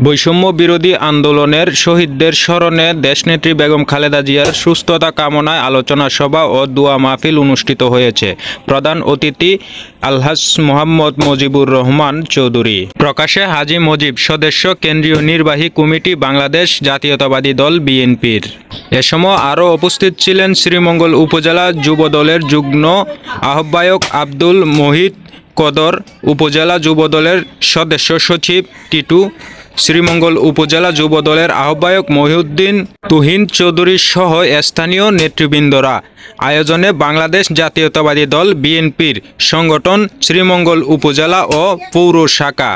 বৈষম্য বিরোধী আন্দোলনের শহীদদের স্মরণে দেশনেত্রী বেগম খালেদা জিয়ার সুস্থতা কামনায় আলোচনা সভা ও দোয়া মাহফিল অনুষ্ঠিত হয়েছে। প্রধান অতিথি আলহাজ মোহাম্মদ মুজিবুর রহমান চৌধুরী। প্রকাশে হাজী মুজিব, সদস্য কেন্দ্রীয় নির্বাহী কমিটি, বাংলাদেশ জাতীয়তাবাদী দল বিএনপির। এ সময় আরও উপস্থিত ছিলেন শ্রীমঙ্গল উপজেলা যুবদলের যুগ্ম আহ্বায়ক আব্দুল মহিদ কদর, উপজেলা যুবদলের সদস্য সচিব টিটু, শ্রীমঙ্গল উপজেলা যুবদলের আহ্বায়ক মহিউদ্দিন তুহিন চৌধুরী সহ স্থানীয় নেতৃবৃন্দরা। আয়োজনে বাংলাদেশ জাতীয়তাবাদী দল বিএনপির সংগঠন শ্রীমঙ্গল উপজেলা ও পৌর শাখা।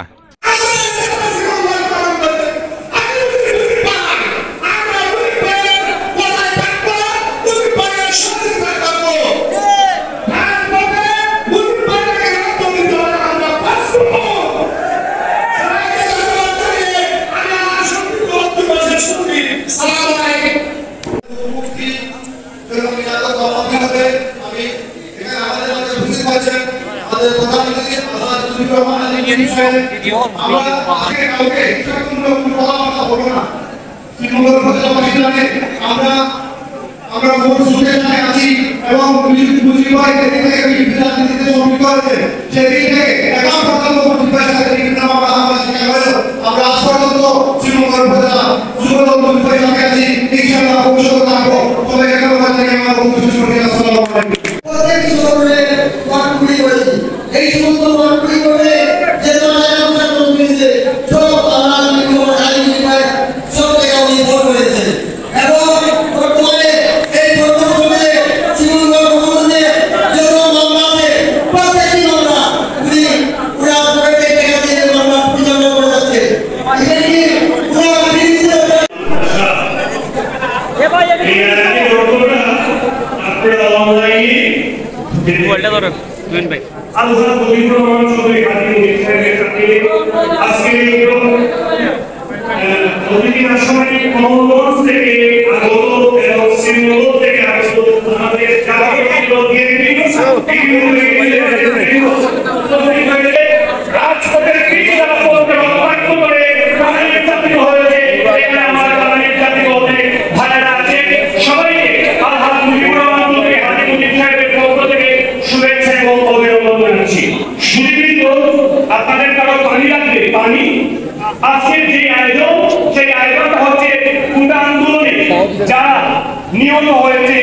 নিয়ত হয়েছে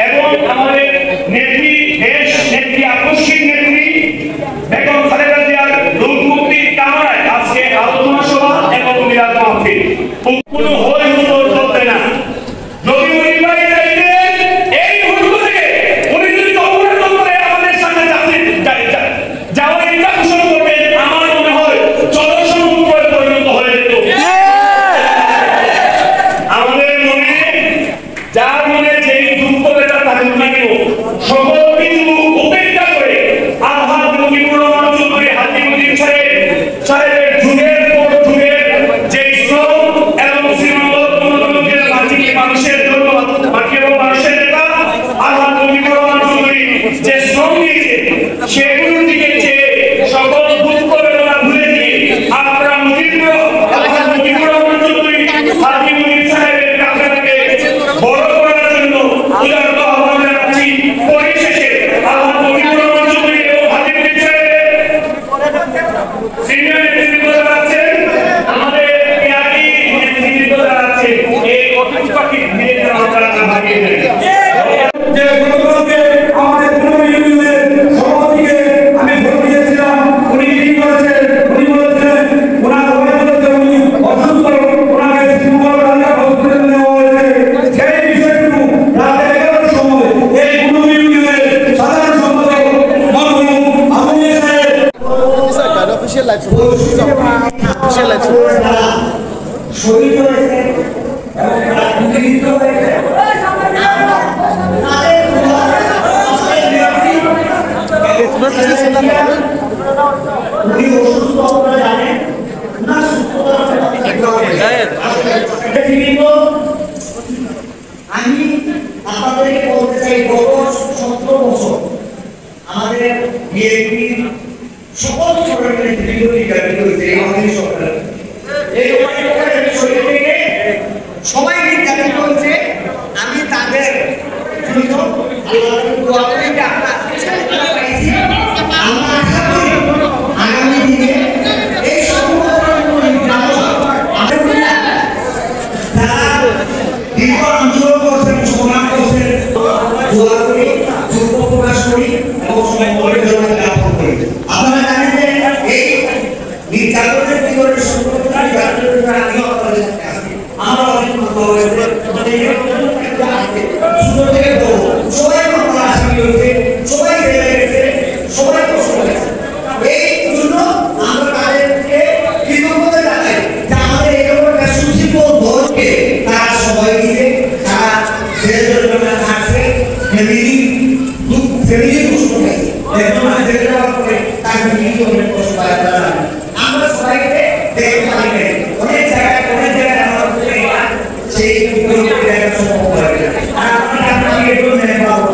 এবং আমাদের নেত্রী, দেশ নেত্রী, আকস্মিক নেত্রী বেগম খালেদা জিয়ার রোগ মুক্তির কামনায় আজকে আলোচনা সভা এবং মিলাদ মাহফিল। কোনো হই হুল্লোড় চলবে না। যদি উনি বাড়ি যাইতেন এই মুহূর্ত থেকে উনি যদি অবরোধ করে আমাদের সামনে যাওয়ার ইচ্ছা পোষণ করবেন, আমার মনে হয় জনসমুদ্রে পরিণত হয়ে যেত। আমাদের মনে যার মনে যেই দুঃখ বেদনা থাকুক না কেন, সকল কিছু উপেক্ষা করে আলহাজ মুজিবুর রহমান চৌধুরী হাজী মুজিব সাহেবের যুগের পর যুগের যে শ্রম এবং শ্রীমঙ্গল জেলার মানুষের জন্য বাকি এবং মানুষের নেতা আলহাজ মুজিবুর রহমান চৌধুরী যে শ্রম দিয়েছে, সেগুলোর দিকে চেয়ে সকল দুঃখ বেদনা ভুলে দিয়ে আমরা আলহাজ মুজিবুর রহমান চৌধুরী হাজী মুজিব সাহেবের কাছে থেকে বড় করার জন্য উদারত আহ্বান জানাচ্ছি। পরিশেষে আলহাজ মুজিবুর রহমান চৌধুরী এবং হাজী মুজিব সাহেবের সিনিয়র নেতৃত্ব যারা আছেন, আমাদের পিআরডি নেতৃত্ব যারা আছেন, এই অতিথি পাখি নিয়ে আপনারা ভাগিয়ে নেন। যে গতকালকে আমাদের ইউনিয়নের সভাপতিকে আমি ভোট দিয়েছিলাম, উনি কি করেছেন, উনি বলেছেন ওনার উনি অসুস্থ, ওনাকে সিম্বল রাজা হসপিটালে নেওয়া হয়েছে। সেই বিষয়টুকু রাত 11টার সময় এই ইউনিয়নের সাধারণ সম্পাদক মরহুম আমির সাহেব official life শহীদ হয়েছে এবং নিগৃহীত হয়েছে। উনি অসুস্থ, আপনারা জানেন, উনার সুস্থতা আমি আপনাদেরকে বলতে চাই, গত 17 বছর আমাদের বিএনপির সকল সরকারের বিরোধী দাবি করেছে আমাদের সরকার। এই উপকারের শরীর থেকে সবাই নির্যাতিত হয়েছে। আমি তাদের জন্য আল্লাহর দোয়া করি যে আমরা আজকে স্বাধীনতা পাইছি। আমরা আশা করি আগামী দিনে এই দীর্ঘ আন্দোলন করছেন, সংগ্রাম করছেন, দোয়া করি, দুঃখ প্রকাশ করি এবং সমবেদনা জ্ঞাপন করি। আপনারা জানেন যে এই নির্যাতনের জীবনের সম্পর্কটা নির্যাতনের আমিও আপনাদের সাথে আছি। আমরা অনেক কথা হয়েছে, ছোট থেকে বড় সবাই মামলা আসামি হয়েছে, সবাই জেলে গেছে, সবাই কষ্ট হয়েছে। এই জন্য আমরা তাদেরকে কৃতজ্ঞতা জানাই যে আমাদের এরকম একটা সুশীল দলকে তারা সবাই দিয়েছে, তারা জেলের জন্য থাকছে, ফ্যামিলি কষ্ট হয়েছে, একদম জেলে যাওয়ার পরে তার ফ্যামিলি অনেক কষ্ট পায়। আমরা সবাইকে দেখতে পারি নাই, অনেক জায়গায় আমরা সেই জায়গা সম্ভব হয় না। আর আমি একটু মেনে পাবো,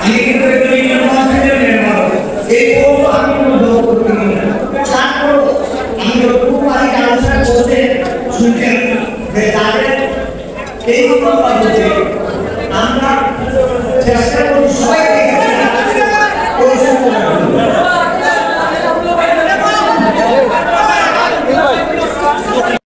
আমি কিন্তু একটু মেনে পাবো, এই বলবো আমি কোনো দল করতে না। তারপর আমি খুব অনেক আলোচনা করতে শুনছেন যে তাদের এই আমরা চেষ্টা করি সবাই